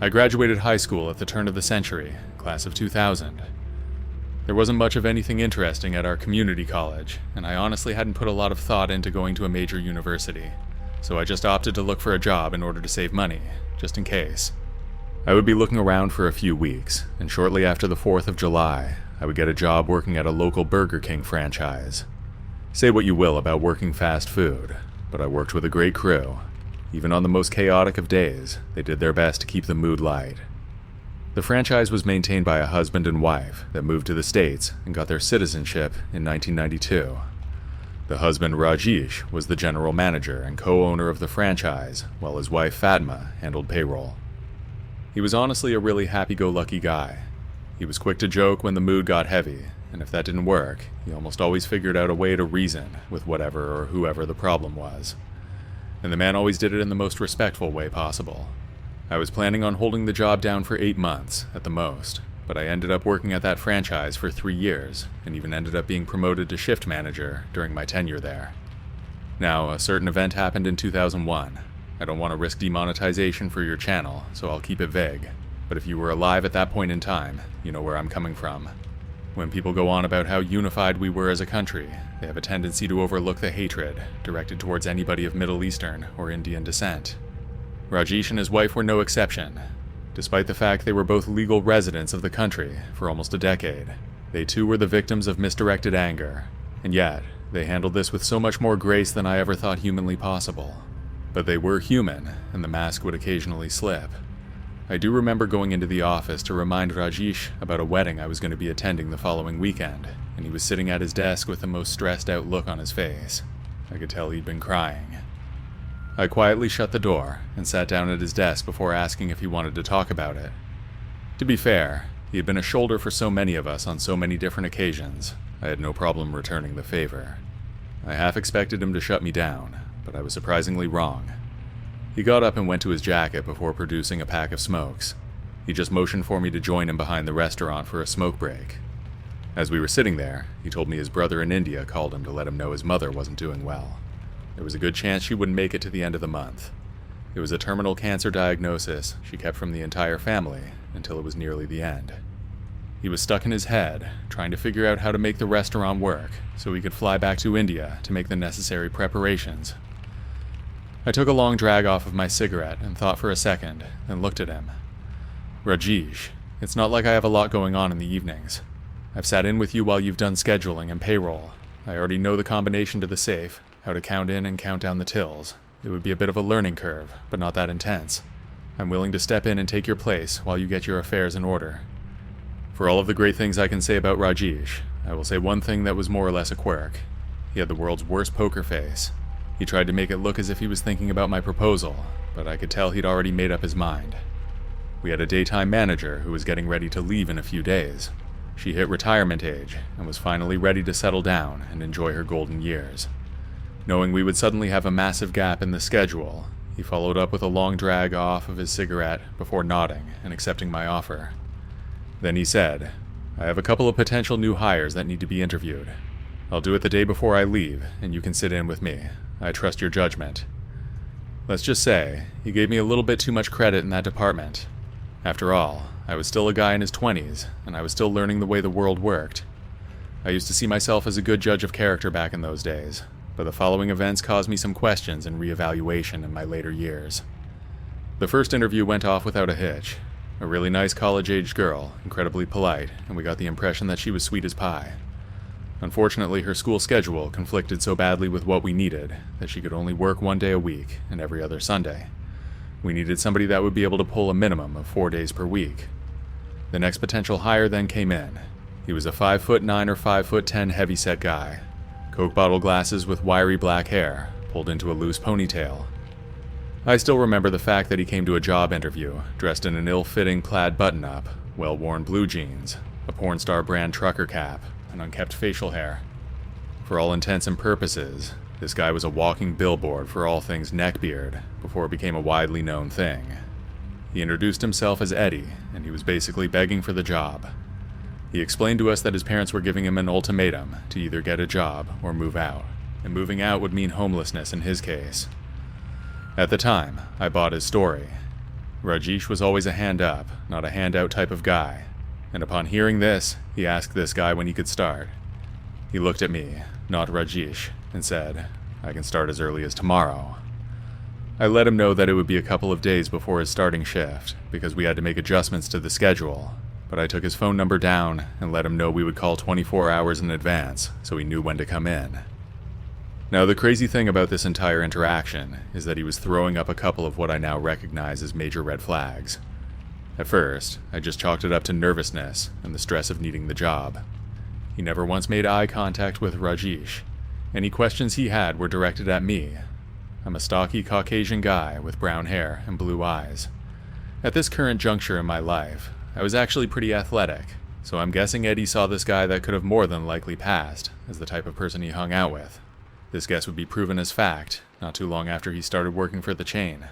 I graduated high school at the turn of the century, class of 2000. There wasn't much of anything interesting at our community college, and I honestly hadn't put a lot of thought into going to a major university, so I just opted to look for a job in order to save money, just in case. I would be looking around for a few weeks, and shortly after the 4th of July, I would get a job working at a local Burger King franchise. Say what you will about working fast food, but I worked with a great crew. Even on the most chaotic of days, they did their best to keep the mood light. The franchise was maintained by a husband and wife that moved to the States and got their citizenship in 1992. The husband, Rajesh, was the general manager and co-owner of the franchise, while his wife, Fatma, handled payroll. He was honestly a really happy-go-lucky guy. He was quick to joke when the mood got heavy, and if that didn't work, he almost always figured out a way to reason with whatever or whoever the problem was. And the man always did it in the most respectful way possible. I was planning on holding the job down for 8 months, at the most, but I ended up working at that franchise for 3 years, and even ended up being promoted to shift manager during my tenure there. Now, a certain event happened in 2001. I don't want to risk demonetization for your channel, so I'll keep it vague, but if you were alive at that point in time, you know where I'm coming from. When people go on about how unified we were as a country, they have a tendency to overlook the hatred directed towards anybody of Middle Eastern or Indian descent. Rajesh and his wife were no exception. Despite the fact they were both legal residents of the country for almost a decade, they too were the victims of misdirected anger, and yet they handled this with so much more grace than I ever thought humanly possible. But they were human, and the mask would occasionally slip. I do remember going into the office to remind Rajesh about a wedding I was going to be attending the following weekend, and he was sitting at his desk with the most stressed out look on his face. I could tell he'd been crying. I quietly shut the door and sat down at his desk before asking if he wanted to talk about it. To be fair, he had been a shoulder for so many of us on so many different occasions. I had no problem returning the favor. I half expected him to shut me down, but I was surprisingly wrong. He got up and went to his jacket before producing a pack of smokes. He just motioned for me to join him behind the restaurant for a smoke break. As we were sitting there, he told me his brother in India called him to let him know his mother wasn't doing well. There was a good chance she wouldn't make it to the end of the month. It was a terminal cancer diagnosis she kept from the entire family until it was nearly the end. He was stuck in his head, trying to figure out how to make the restaurant work so he could fly back to India to make the necessary preparations. I took a long drag off of my cigarette and thought for a second, then looked at him. Rajesh, it's not like I have a lot going on in the evenings. I've sat in with you while you've done scheduling and payroll. I already know the combination to the safe, how to count in and count down the tills. It would be a bit of a learning curve, but not that intense. I'm willing to step in and take your place while you get your affairs in order. For all of the great things I can say about Rajesh, I will say one thing that was more or less a quirk. He had the world's worst poker face. He tried to make it look as if he was thinking about my proposal, but I could tell he'd already made up his mind. We had a daytime manager who was getting ready to leave in a few days. She hit retirement age and was finally ready to settle down and enjoy her golden years. Knowing we would suddenly have a massive gap in the schedule, he followed up with a long drag off of his cigarette before nodding and accepting my offer. Then he said, I have a couple of potential new hires that need to be interviewed. I'll do it the day before I leave, and you can sit in with me. I trust your judgment. Let's just say, he gave me a little bit too much credit in that department. After all, I was still a guy in his 20s, and I was still learning the way the world worked. I used to see myself as a good judge of character back in those days, but the following events caused me some questions and reevaluation in my later years. The first interview went off without a hitch. A really nice college-aged girl, incredibly polite, and we got the impression that she was sweet as pie. Unfortunately, her school schedule conflicted so badly with what we needed that she could only work 1 day a week and every other Sunday. We needed somebody that would be able to pull a minimum of 4 days per week. The next potential hire then came in. He was a 5'9" or 5'10" heavy-set guy. Coke bottle glasses with wiry black hair, pulled into a loose ponytail. I still remember the fact that he came to a job interview, dressed in an ill-fitting plaid button-up, well-worn blue jeans, a porn star brand trucker cap, and unkempt facial hair. For all intents and purposes, this guy was a walking billboard for all things neckbeard before it became a widely known thing. He introduced himself as Eddie, and he was basically begging for the job. He explained to us that his parents were giving him an ultimatum to either get a job or move out, and moving out would mean homelessness in his case. At the time, I bought his story. Rajesh was always a hand up, not a handout type of guy, and upon hearing this, he asked this guy when he could start. He looked at me, not Rajesh, and said, "I can start as early as tomorrow." I let him know that it would be a couple of days before his starting shift, because we had to make adjustments to the schedule, but I took his phone number down and let him know we would call 24 hours in advance, so he knew when to come in. Now, the crazy thing about this entire interaction is that he was throwing up a couple of what I now recognize as major red flags. At first, I just chalked it up to nervousness and the stress of needing the job. He never once made eye contact with Rajesh. Any questions he had were directed at me. I'm a stocky Caucasian guy with brown hair and blue eyes. At this current juncture in my life, I was actually pretty athletic, so I'm guessing Eddie saw this guy that could have more than likely passed as the type of person he hung out with. This guess would be proven as fact not too long after he started working for the chain.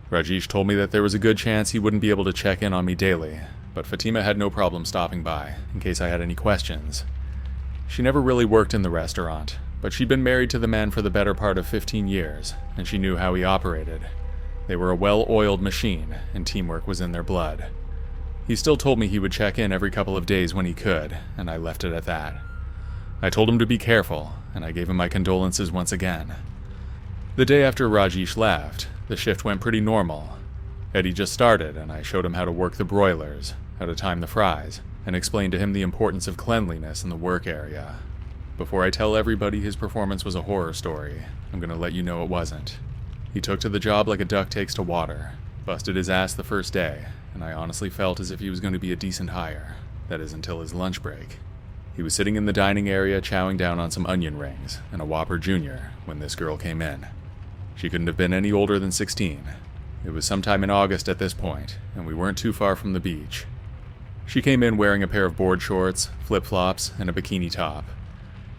Rajesh told me that there was a good chance he wouldn't be able to check in on me daily, but Fatima had no problem stopping by in case I had any questions. She never really worked in the restaurant, but she'd been married to the man for the better part of 15 years, and she knew how he operated. They were a well-oiled machine, and teamwork was in their blood. He still told me he would check in every couple of days when he could, and I left it at that. I told him to be careful, and I gave him my condolences once again. The day after Rajesh left, the shift went pretty normal. Eddie just started, and I showed him how to work the broilers, how to time the fries, and explained to him the importance of cleanliness in the work area. Before I tell everybody his performance was a horror story, I'm going to let you know it wasn't. He took to the job like a duck takes to water, busted his ass the first day, and I honestly felt as if he was going to be a decent hire. That is until his lunch break. He was sitting in the dining area chowing down on some onion rings and a Whopper Jr. when this girl came in. She couldn't have been any older than 16. It was sometime in August at this point, and we weren't too far from the beach. She came in wearing a pair of board shorts, flip-flops, and a bikini top.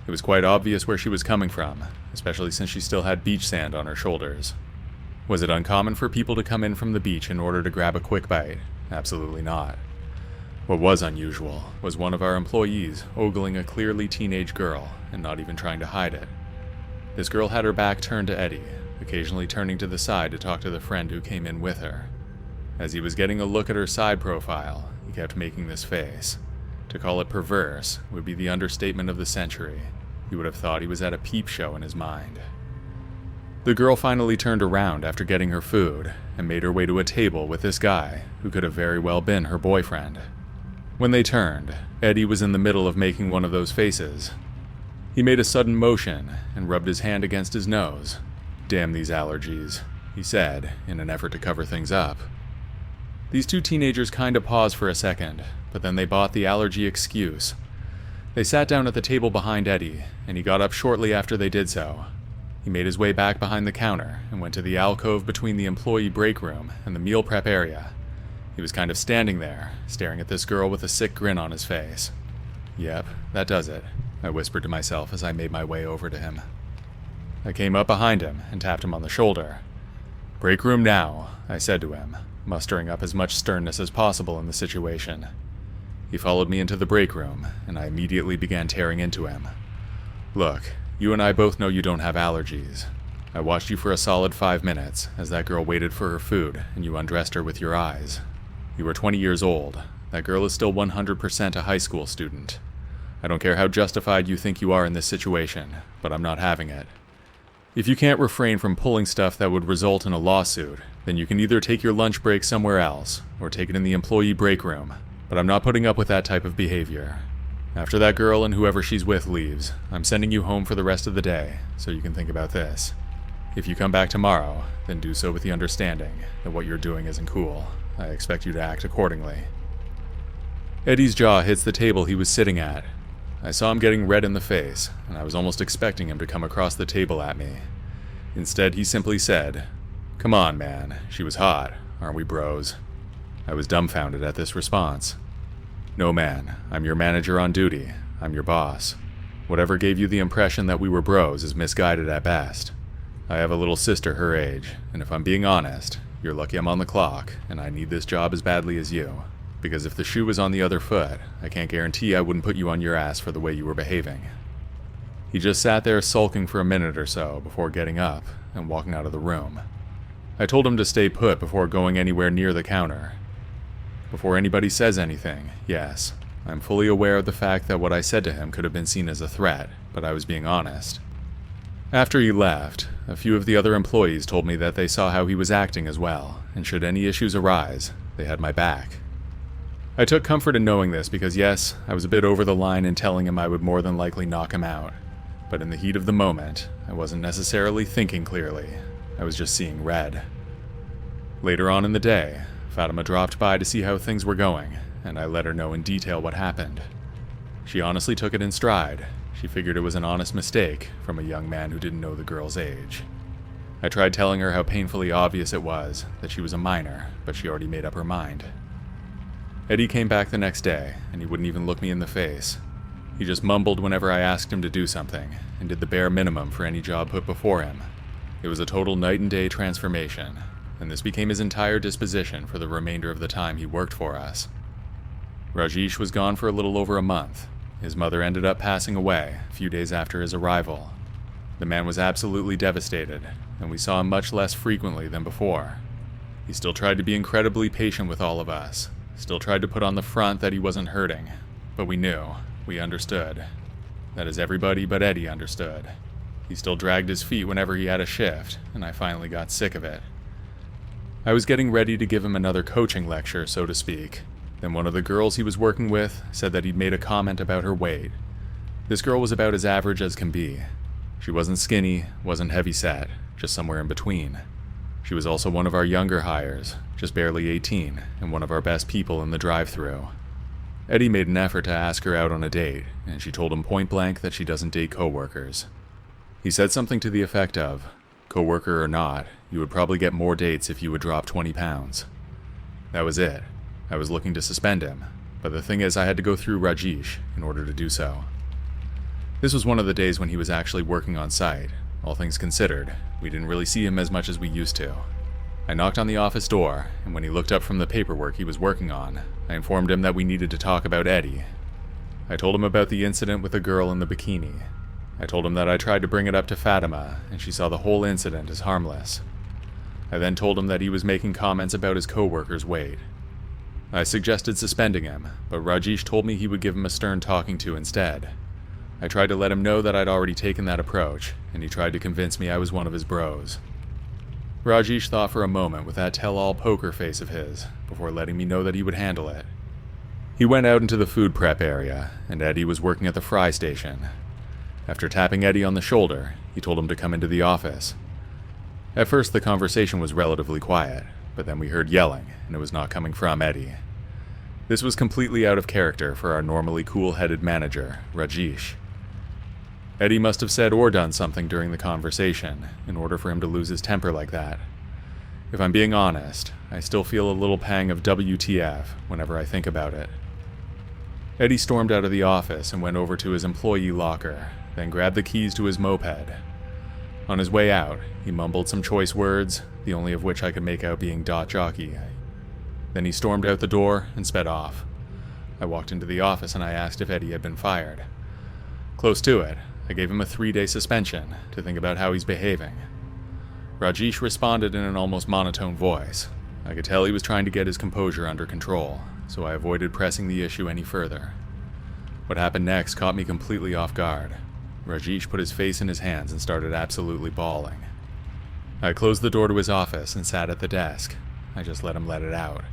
It was quite obvious where she was coming from, especially since she still had beach sand on her shoulders. Was it uncommon for people to come in from the beach in order to grab a quick bite? Absolutely not. What was unusual was one of our employees ogling a clearly teenage girl and not even trying to hide it. This girl had her back turned to Eddie, occasionally turning to the side to talk to the friend who came in with her. As he was getting a look at her side profile, he kept making this face. To call it perverse would be the understatement of the century. He would have thought he was at a peep show in his mind. The girl finally turned around after getting her food and made her way to a table with this guy who could have very well been her boyfriend. When they turned, Eddie was in the middle of making one of those faces. He made a sudden motion and rubbed his hand against his nose. "Damn these allergies," he said, in an effort to cover things up. These two teenagers kinda paused for a second, but then they bought the allergy excuse. They sat down at the table behind Eddie, and he got up shortly after they did so. He made his way back behind the counter and went to the alcove between the employee break room and the meal prep area. He was kind of standing there, staring at this girl with a sick grin on his face. "Yep, that does it," I whispered to myself as I made my way over to him. I came up behind him and tapped him on the shoulder. "Break room now," I said to him, mustering up as much sternness as possible in the situation. He followed me into the break room, and I immediately began tearing into him. "Look, you and I both know you don't have allergies. I watched you for a solid 5 minutes as that girl waited for her food and you undressed her with your eyes. You were 20 years old. That girl is still 100% a high school student. I don't care how justified you think you are in this situation, but I'm not having it. If you can't refrain from pulling stuff that would result in a lawsuit, then you can either take your lunch break somewhere else, or take it in the employee break room, but I'm not putting up with that type of behavior. After that girl and whoever she's with leaves, I'm sending you home for the rest of the day, so you can think about this. If you come back tomorrow, then do so with the understanding that what you're doing isn't cool. I expect you to act accordingly." Eddie's jaw hits the table he was sitting at. I saw him getting red in the face, and I was almost expecting him to come across the table at me. Instead, he simply said, "Come on, man, she was hot, aren't we bros?" I was dumbfounded at this response. "No, man, I'm your manager on duty. I'm your boss. Whatever gave you the impression that we were bros is misguided at best. I have a little sister her age, and if I'm being honest, you're lucky I'm on the clock, and I need this job as badly as you. Because if the shoe was on the other foot, I can't guarantee I wouldn't put you on your ass for the way you were behaving." He just sat there sulking for a minute or so before getting up and walking out of the room. I told him to stay put before going anywhere near the counter. Before anybody says anything, yes, I'm fully aware of the fact that what I said to him could have been seen as a threat, but I was being honest. After he left, a few of the other employees told me that they saw how he was acting as well, and should any issues arise, they had my back. I took comfort in knowing this because yes, I was a bit over the line in telling him I would more than likely knock him out, but in the heat of the moment, I wasn't necessarily thinking clearly, I was just seeing red. Later on in the day, Fatima dropped by to see how things were going, and I let her know in detail what happened. She honestly took it in stride. She figured it was an honest mistake from a young man who didn't know the girl's age. I tried telling her how painfully obvious it was that she was a minor, but she already made up her mind. Eddie came back the next day, and he wouldn't even look me in the face. He just mumbled whenever I asked him to do something, and did the bare minimum for any job put before him. It was a total night and day transformation, and this became his entire disposition for the remainder of the time he worked for us. Rajesh was gone for a little over a month. His mother ended up passing away a few days after his arrival. The man was absolutely devastated, and we saw him much less frequently than before. He still tried to be incredibly patient with all of us, still tried to put on the front that he wasn't hurting, but we understood. That is, everybody but Eddie understood. He still dragged his feet whenever he had a shift, and I finally got sick of it. I was getting ready to give him another coaching lecture, so to speak. Then one of the girls he was working with said that he'd made a comment about her weight. This girl was about as average as can be. She wasn't skinny, wasn't heavy-set, just somewhere in between. She was also one of our younger hires, just barely 18, and one of our best people in the drive-thru. Eddie made an effort to ask her out on a date, and she told him point-blank that she doesn't date coworkers. He said something to the effect of, "Coworker or not, you would probably get more dates if you would drop 20 pounds. That was it. I was looking to suspend him, but the thing is I had to go through Rajesh in order to do so. This was one of the days when he was actually working on site. All things considered, we didn't really see him as much as we used to. I knocked on the office door, and when he looked up from the paperwork he was working on, I informed him that we needed to talk about Eddie. I told him about the incident with the girl in the bikini. I told him that I tried to bring it up to Fatima, and she saw the whole incident as harmless. I then told him that he was making comments about his coworker's weight. I suggested suspending him, but Rajesh told me he would give him a stern talking to instead. I tried to let him know that I'd already taken that approach, and he tried to convince me I was one of his bros. Rajesh thought for a moment with that tell-all poker face of his, before letting me know that he would handle it. He went out into the food prep area, and Eddie was working at the fry station. After tapping Eddie on the shoulder, he told him to come into the office. At first the conversation was relatively quiet, but then we heard yelling, and it was not coming from Eddie. This was completely out of character for our normally cool-headed manager, Rajesh. Eddie must have said or done something during the conversation in order for him to lose his temper like that. If I'm being honest, I still feel a little pang of WTF whenever I think about it. Eddie stormed out of the office and went over to his employee locker, then grabbed the keys to his moped. On his way out, he mumbled some choice words, the only of which I could make out being "dot jockey." Then he stormed out the door and sped off. I walked into the office and I asked if Eddie had been fired. Close to it, I gave him a 3-day suspension to think about how he's behaving. Rajesh responded in an almost monotone voice. I could tell he was trying to get his composure under control, so I avoided pressing the issue any further. What happened next caught me completely off guard. Rajesh put his face in his hands and started absolutely bawling. I closed the door to his office and sat at the desk. I just let him let it out.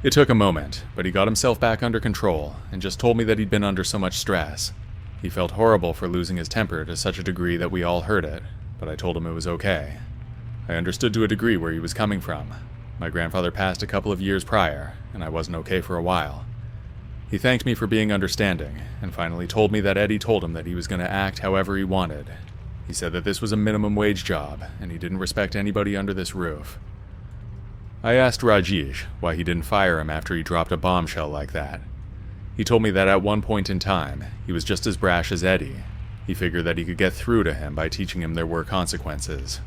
It took a moment, but he got himself back under control and just told me that he'd been under so much stress. He felt horrible for losing his temper to such a degree that we all heard it, but I told him it was okay. I understood to a degree where he was coming from. My grandfather passed a couple of years prior, and I wasn't okay for a while. He thanked me for being understanding, and finally told me that Eddie told him that he was going to act however he wanted. He said that this was a minimum wage job, and he didn't respect anybody under this roof. I asked Rajesh why he didn't fire him after he dropped a bombshell like that. He told me that at one point in time, he was just as brash as Eddie. He figured that he could get through to him by teaching him there were consequences.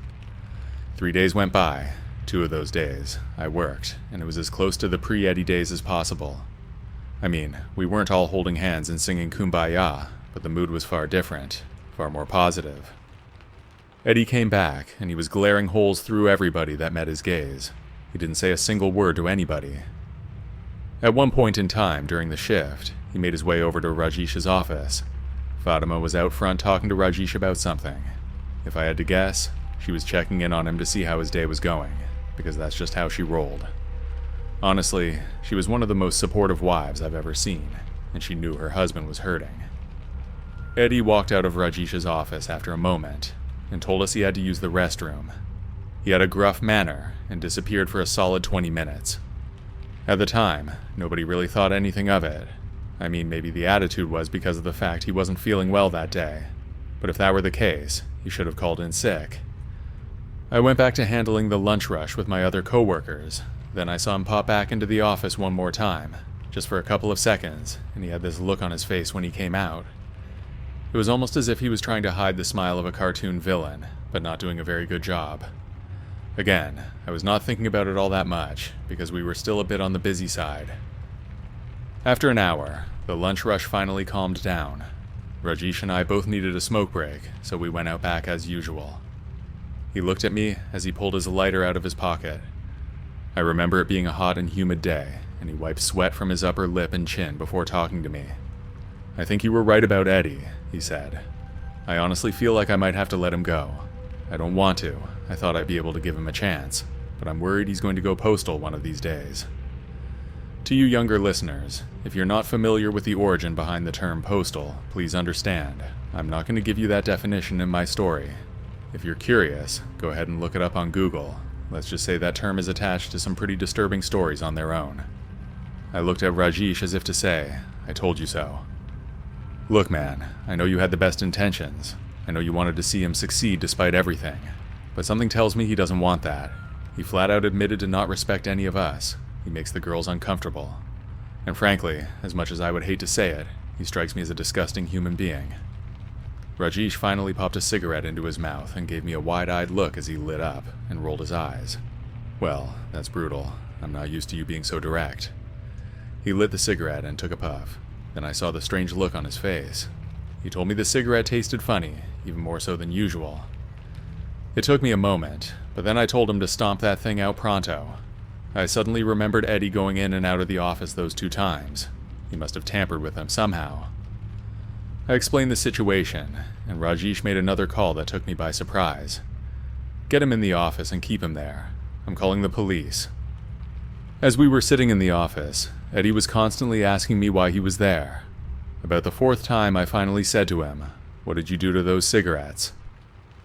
3 days went by. 2 of those days, I worked, and it was as close to the pre-Eddie days as possible. I mean, we weren't all holding hands and singing Kumbaya, but the mood was far different, far more positive. Eddie came back, and he was glaring holes through everybody that met his gaze. He didn't say a single word to anybody. At one point in time during the shift, he made his way over to Rajesh's office. Fatima was out front talking to Rajesh about something. If I had to guess, she was checking in on him to see how his day was going, because that's just how she rolled. Honestly, she was one of the most supportive wives I've ever seen, and she knew her husband was hurting. Eddie walked out of Rajesh's office after a moment, and told us he had to use the restroom. He had a gruff manner, and disappeared for a solid 20 minutes. At the time, nobody really thought anything of it. I mean, maybe the attitude was because of the fact he wasn't feeling well that day, but if that were the case, he should have called in sick. I went back to handling the lunch rush with my other coworkers. Then I saw him pop back into the office one more time, just for a couple of seconds, and he had this look on his face when he came out. It was almost as if he was trying to hide the smile of a cartoon villain, but not doing a very good job. Again, I was not thinking about it all that much, because we were still a bit on the busy side. After an hour, the lunch rush finally calmed down. Rajesh and I both needed a smoke break, so we went out back as usual. He looked at me as he pulled his lighter out of his pocket. I remember it being a hot and humid day, and he wiped sweat from his upper lip and chin before talking to me. "I think you were right about Eddie," he said. "I honestly feel like I might have to let him go. I don't want to. I thought I'd be able to give him a chance, but I'm worried he's going to go postal one of these days." To you younger listeners, if you're not familiar with the origin behind the term postal, please understand, I'm not going to give you that definition in my story. If you're curious, go ahead and look it up on Google. Let's just say that term is attached to some pretty disturbing stories on their own. I looked at Rajesh as if to say, "I told you so." "Look, man, I know you had the best intentions. I know you wanted to see him succeed despite everything. But something tells me he doesn't want that. He flat out admitted to not respect any of us. He makes the girls uncomfortable. And frankly, as much as I would hate to say it, he strikes me as a disgusting human being." Rajesh finally popped a cigarette into his mouth and gave me a wide-eyed look as he lit up and rolled his eyes. "Well, that's brutal. I'm not used to you being so direct." He lit the cigarette and took a puff. Then I saw the strange look on his face. He told me the cigarette tasted funny, even more so than usual. It took me a moment, but then I told him to stomp that thing out pronto. I suddenly remembered Eddie going in and out of the office those 2 times. He must have tampered with them somehow. I explained the situation, and Rajesh made another call that took me by surprise. "Get him in the office and keep him there. I'm calling the police." As we were sitting in the office, Eddie was constantly asking me why he was there. About the 4th time, I finally said to him, "What did you do to those cigarettes?"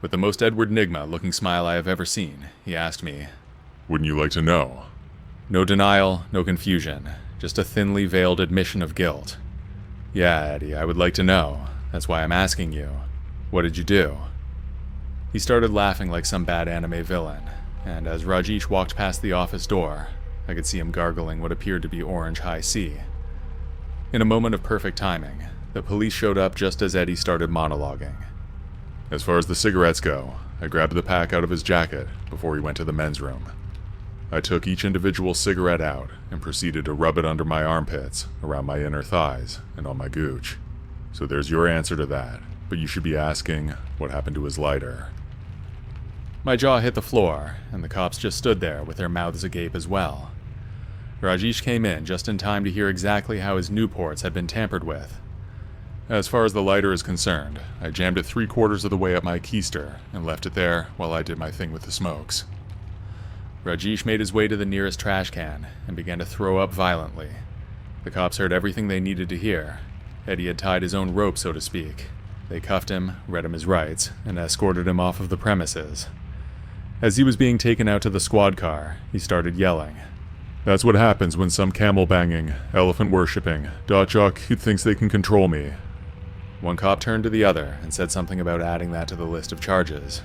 With the most Edward Nygma-looking smile I have ever seen, he asked me, "Wouldn't you like to know?" No denial, no confusion, just a thinly veiled admission of guilt. "Yeah, Eddie, I would like to know. That's why I'm asking you. What did you do?" He started laughing like some bad anime villain, and as Rajesh walked past the office door, I could see him gargling what appeared to be orange high C. In a moment of perfect timing, the police showed up just as Eddie started monologuing. "As far as the cigarettes go, I grabbed the pack out of his jacket before he went to the men's room. I took each individual cigarette out and proceeded to rub it under my armpits, around my inner thighs, and on my gooch. So there's your answer to that, but you should be asking what happened to his lighter." My jaw hit the floor, and the cops just stood there with their mouths agape as well. Rajesh came in just in time to hear exactly how his Newports had been tampered with. "As far as the lighter is concerned, I jammed it 3/4 of the way up my keister and left it there while I did my thing with the smokes." Rajesh made his way to the nearest trash can and began to throw up violently. The cops heard everything they needed to hear. Eddie had tied his own rope, so to speak. They cuffed him, read him his rights, and escorted him off of the premises. As he was being taken out to the squad car, he started yelling, "That's what happens when some camel-banging, elephant-worshipping, dot jock who thinks they can control me." One cop turned to the other and said something about adding that to the list of charges.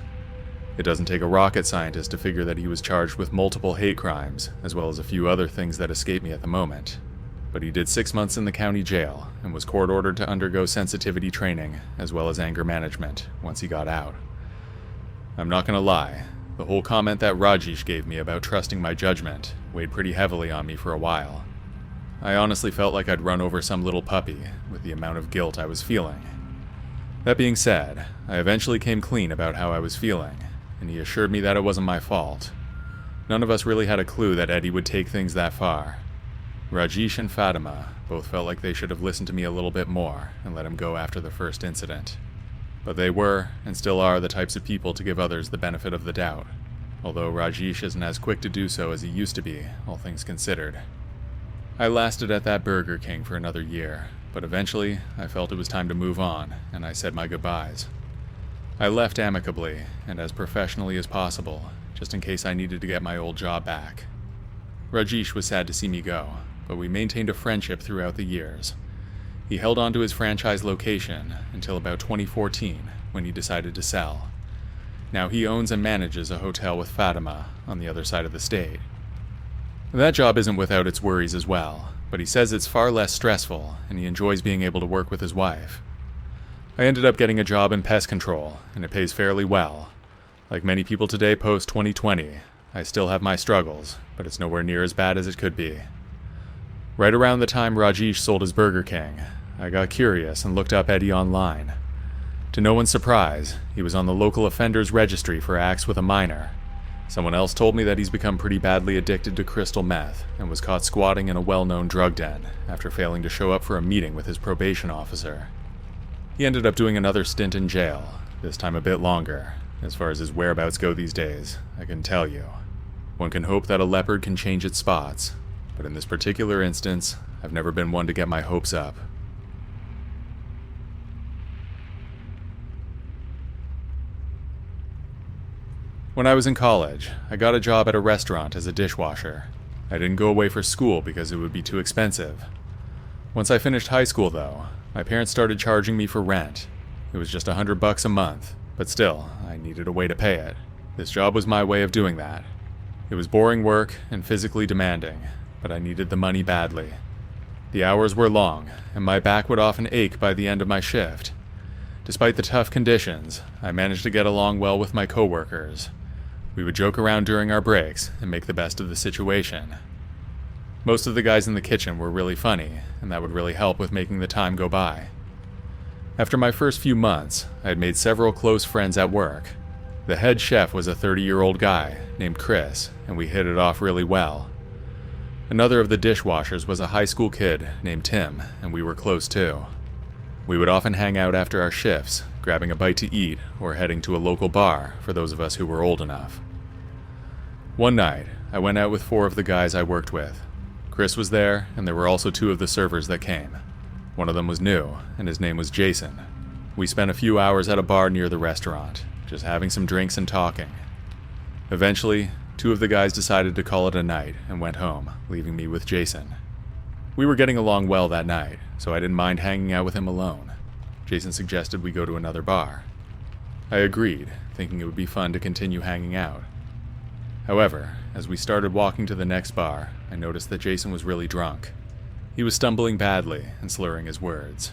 It doesn't take a rocket scientist to figure that he was charged with multiple hate crimes, as well as a few other things that escape me at the moment. But he did 6 months in the county jail and was court-ordered to undergo sensitivity training, as well as anger management, once he got out. I'm not gonna lie, the whole comment that Rajesh gave me about trusting my judgment weighed pretty heavily on me for a while. I honestly felt like I'd run over some little puppy with the amount of guilt I was feeling. That being said, I eventually came clean about how I was feeling, and he assured me that it wasn't my fault. None of us really had a clue that Eddie would take things that far. Rajesh and Fatima both felt like they should have listened to me a little bit more and let him go after the first incident. But they were, and still are, the types of people to give others the benefit of the doubt, although Rajesh isn't as quick to do so as he used to be, all things considered. I lasted at that Burger King for another year, but eventually I felt it was time to move on, and I said my goodbyes. I left amicably, and as professionally as possible, just in case I needed to get my old job back. Rajesh was sad to see me go, but we maintained a friendship throughout the years. He held on to his franchise location until about 2014, when he decided to sell. Now he owns and manages a hotel with Fatima on the other side of the state. That job isn't without its worries as well, but he says it's far less stressful, and he enjoys being able to work with his wife. I ended up getting a job in pest control, and it pays fairly well. Like many people today post-2020, I still have my struggles, but it's nowhere near as bad as it could be. Right around the time Rajesh sold his Burger King, I got curious and looked up Eddie online. To no one's surprise, he was on the local offenders registry for acts with a minor. Someone else told me that he's become pretty badly addicted to crystal meth and was caught squatting in a well-known drug den after failing to show up for a meeting with his probation officer. He ended up doing another stint in jail, this time a bit longer. As far as his whereabouts go these days, I can tell you. One can hope that a leopard can change its spots, but in this particular instance, I've never been one to get my hopes up. When I was in college, I got a job at a restaurant as a dishwasher. I didn't go away for school because it would be too expensive. Once I finished high school, though, my parents started charging me for rent. It was just $100 a month, but still, I needed a way to pay it. This job was my way of doing that. It was boring work and physically demanding, but I needed the money badly. The hours were long, and my back would often ache by the end of my shift. Despite the tough conditions, I managed to get along well with my coworkers. We would joke around during our breaks and make the best of the situation. Most of the guys in the kitchen were really funny, and that would really help with making the time go by. After my first few months, I had made several close friends at work. The head chef was a 30-year-old guy named Chris, and we hit it off really well. Another of the dishwashers was a high school kid named Tim, and we were close too. We would often hang out after our shifts, grabbing a bite to eat or heading to a local bar for those of us who were old enough. One night, I went out with 4 of the guys I worked with. Chris was there, and there were also 2 of the servers that came. One of them was new, and his name was Jason. We spent a few hours at a bar near the restaurant, just having some drinks and talking. Eventually, 2 of the guys decided to call it a night and went home, leaving me with Jason. We were getting along well that night, so I didn't mind hanging out with him alone. Jason suggested we go to another bar. I agreed, thinking it would be fun to continue hanging out. However, as we started walking to the next bar, I noticed that Jason was really drunk. He was stumbling badly and slurring his words.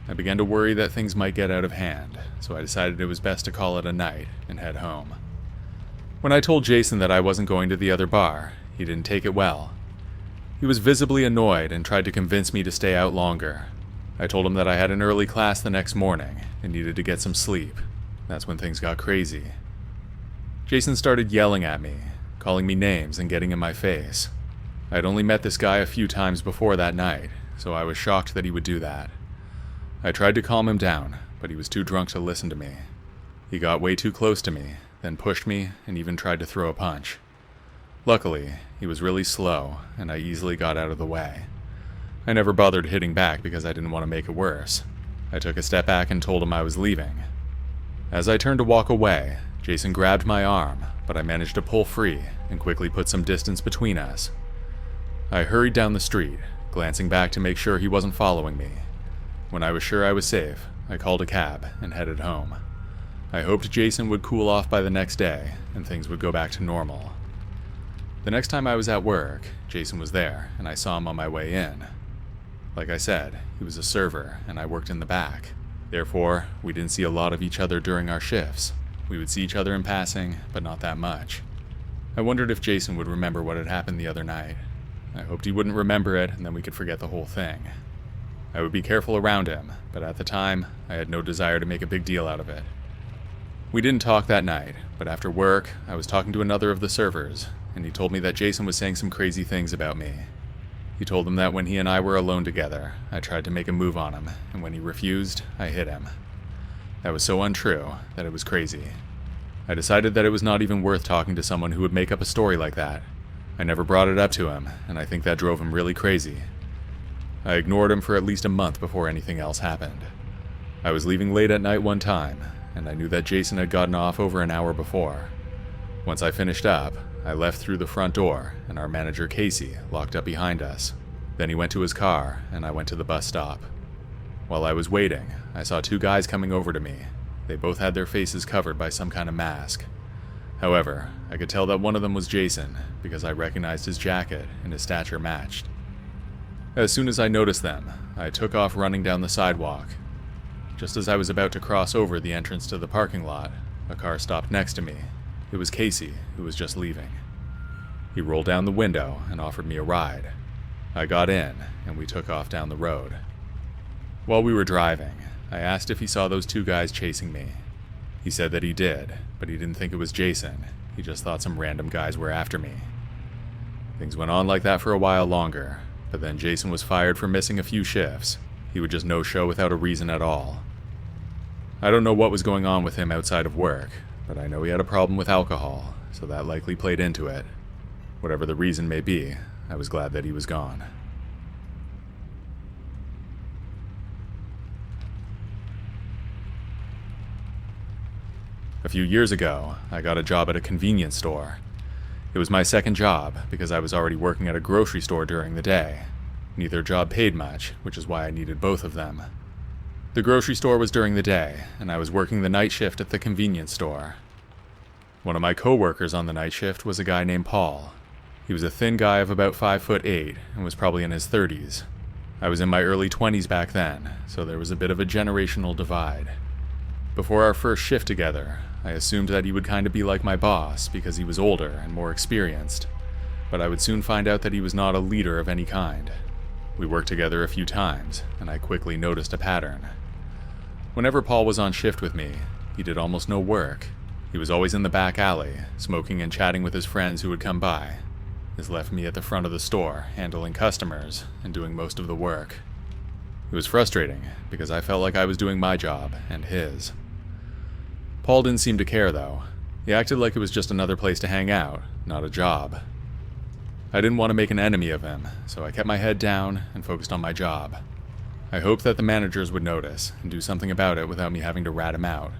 I began to worry that things might get out of hand, so I decided it was best to call it a night and head home. When I told Jason that I wasn't going to the other bar, he didn't take it well. He was visibly annoyed and tried to convince me to stay out longer. I told him that I had an early class the next morning and needed to get some sleep. That's when things got crazy. Jason started yelling at me, calling me names and getting in my face. I had only met this guy a few times before that night, so I was shocked that he would do that. I tried to calm him down, but he was too drunk to listen to me. He got way too close to me, then pushed me and even tried to throw a punch. Luckily, he was really slow, and I easily got out of the way. I never bothered hitting back because I didn't want to make it worse. I took a step back and told him I was leaving. As I turned to walk away, Jason grabbed my arm, but I managed to pull free and quickly put some distance between us. I hurried down the street, glancing back to make sure he wasn't following me. When I was sure I was safe, I called a cab and headed home. I hoped Jason would cool off by the next day and things would go back to normal. The next time I was at work, Jason was there, and I saw him on my way in. Like I said, he was a server, and I worked in the back. Therefore, we didn't see a lot of each other during our shifts. We would see each other in passing, but not that much. I wondered if Jason would remember what had happened the other night. I hoped he wouldn't remember it, and then we could forget the whole thing. I would be careful around him, but at the time, I had no desire to make a big deal out of it. We didn't talk that night, but after work, I was talking to another of the servers, and he told me that Jason was saying some crazy things about me. He told him that when he and I were alone together, I tried to make a move on him, and when he refused, I hit him. That was so untrue that it was crazy. I decided that it was not even worth talking to someone who would make up a story like that. I never brought it up to him, and I think that drove him really crazy. I ignored him for at least a month before anything else happened. I was leaving late at night one time, and I knew that Jason had gotten off over an hour before. Once I finished up, I left through the front door, and our manager Casey locked up behind us. Then he went to his car, and I went to the bus stop. While I was waiting, I saw two guys coming over to me. They both had their faces covered by some kind of mask. However, I could tell that one of them was Jason, because I recognized his jacket and his stature matched. As soon as I noticed them, I took off running down the sidewalk. Just as I was about to cross over the entrance to the parking lot, a car stopped next to me. It was Casey, who was just leaving. He rolled down the window and offered me a ride. I got in, and we took off down the road. While we were driving, I asked if he saw those two guys chasing me. He said that he did, but he didn't think it was Jason. He just thought some random guys were after me. Things went on like that for a while longer, but then Jason was fired for missing a few shifts. He would just no-show without a reason at all. I don't know what was going on with him outside of work, but I know he had a problem with alcohol, so that likely played into it. Whatever the reason may be, I was glad that he was gone. A few years ago, I got a job at a convenience store. It was my second job because I was already working at a grocery store during the day. Neither job paid much, which is why I needed both of them. The grocery store was during the day, and I was working the night shift at the convenience store. One of my coworkers on the night shift was a guy named Paul. He was a thin guy of about 5'8" and was probably in his 30s. I was in my early 20s back then, so there was a bit of a generational divide. Before our first shift together, I assumed that he would kind of be like my boss because he was older and more experienced, but I would soon find out that he was not a leader of any kind. We worked together a few times, and I quickly noticed a pattern. Whenever Paul was on shift with me, he did almost no work. He was always in the back alley, smoking and chatting with his friends who would come by. This left me at the front of the store, handling customers and doing most of the work. It was frustrating, because I felt like I was doing my job and his. Paul didn't seem to care, though. He acted like it was just another place to hang out, not a job. I didn't want to make an enemy of him, so I kept my head down and focused on my job. I hoped that the managers would notice and do something about it without me having to rat him out.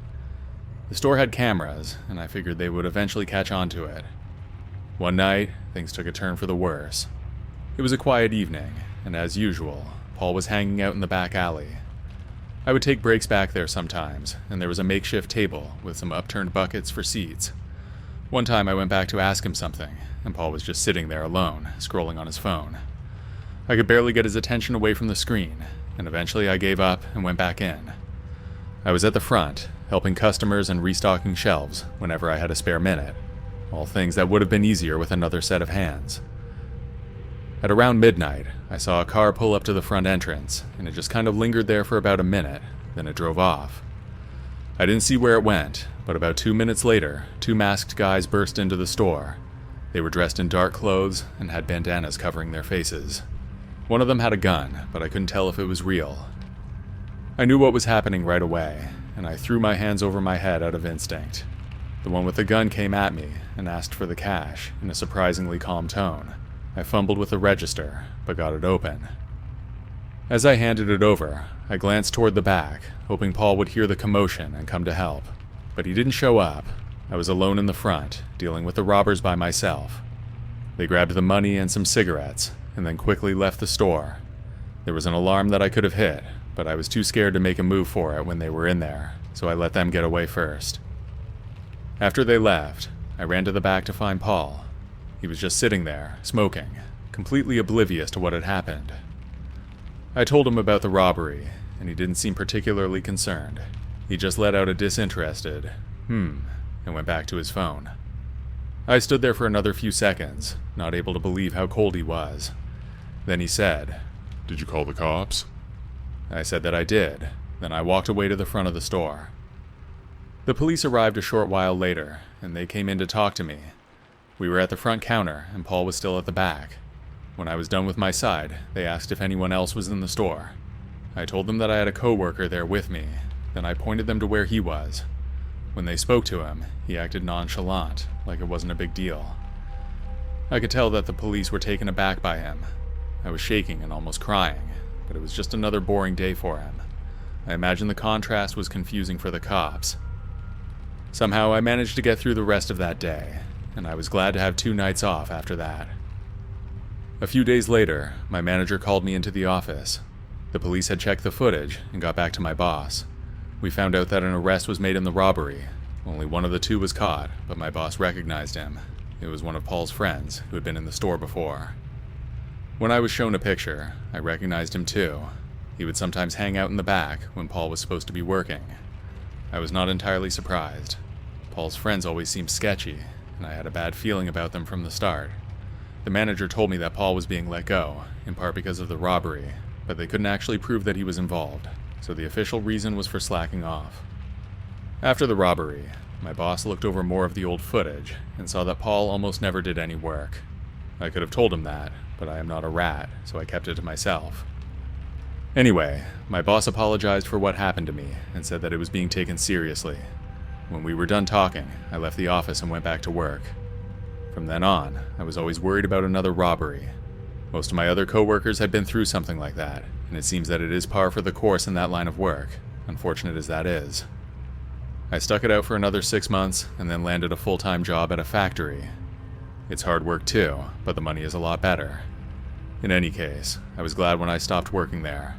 The store had cameras, and I figured they would eventually catch on to it. One night, things took a turn for the worse. It was a quiet evening, and as usual, Paul was hanging out in the back alley. I would take breaks back there sometimes, and there was a makeshift table with some upturned buckets for seats. One time I went back to ask him something, and Paul was just sitting there alone, scrolling on his phone. I could barely get his attention away from the screen, and eventually I gave up and went back in. I was at the front, helping customers and restocking shelves whenever I had a spare minute, all things that would have been easier with another set of hands. At around midnight, I saw a car pull up to the front entrance, and it just kind of lingered there for about a minute, then it drove off. I didn't see where it went, but about 2 minutes later, two masked guys burst into the store. They were dressed in dark clothes and had bandanas covering their faces. One of them had a gun, but I couldn't tell if it was real. I knew what was happening right away, and I threw my hands over my head out of instinct. The one with the gun came at me and asked for the cash in a surprisingly calm tone. I fumbled with the register, but got it open. As I handed it over, I glanced toward the back, hoping Paul would hear the commotion and come to help. But he didn't show up. I was alone in the front, dealing with the robbers by myself. They grabbed the money and some cigarettes, and then quickly left the store. There was an alarm that I could have hit, but I was too scared to make a move for it when they were in there, so I let them get away first. After they left, I ran to the back to find Paul. He was just sitting there, smoking, completely oblivious to what had happened. I told him about the robbery, and he didn't seem particularly concerned. He just let out a disinterested, and went back to his phone. I stood there for another few seconds, not able to believe how cold he was. Then he said, "Did you call the cops?" I said that I did. Then I walked away to the front of the store. The police arrived a short while later, and they came in to talk to me. We were at the front counter, and Paul was still at the back. When I was done with my side, they asked if anyone else was in the store. I told them that I had a coworker there with me. Then I pointed them to where he was. When they spoke to him, he acted nonchalant, like it wasn't a big deal. I could tell that the police were taken aback by him. I was shaking and almost crying, but it was just another boring day for him. I imagine the contrast was confusing for the cops. Somehow I managed to get through the rest of that day, and I was glad to have 2 nights off after that. A few days later, my manager called me into the office. The police had checked the footage and got back to my boss. We found out that an arrest was made in the robbery. Only one of the 2 was caught, but my boss recognized him. It was one of Paul's friends who had been in the store before. When I was shown a picture, I recognized him too. He would sometimes hang out in the back when Paul was supposed to be working. I was not entirely surprised. Paul's friends always seemed sketchy, and I had a bad feeling about them from the start. The manager told me that Paul was being let go, in part because of the robbery, but they couldn't actually prove that he was involved, so the official reason was for slacking off. After the robbery, my boss looked over more of the old footage and saw that Paul almost never did any work. I could have told him that, but I am not a rat, so I kept it to myself. Anyway, my boss apologized for what happened to me and said that it was being taken seriously. When we were done talking, I left the office and went back to work. From then on, I was always worried about another robbery. Most of my other coworkers had been through something like that, and it seems that it is par for the course in that line of work, unfortunate as that is. I stuck it out for another 6 months and then landed a full-time job at a factory. It's hard work too, but the money is a lot better. In any case, I was glad when I stopped working there.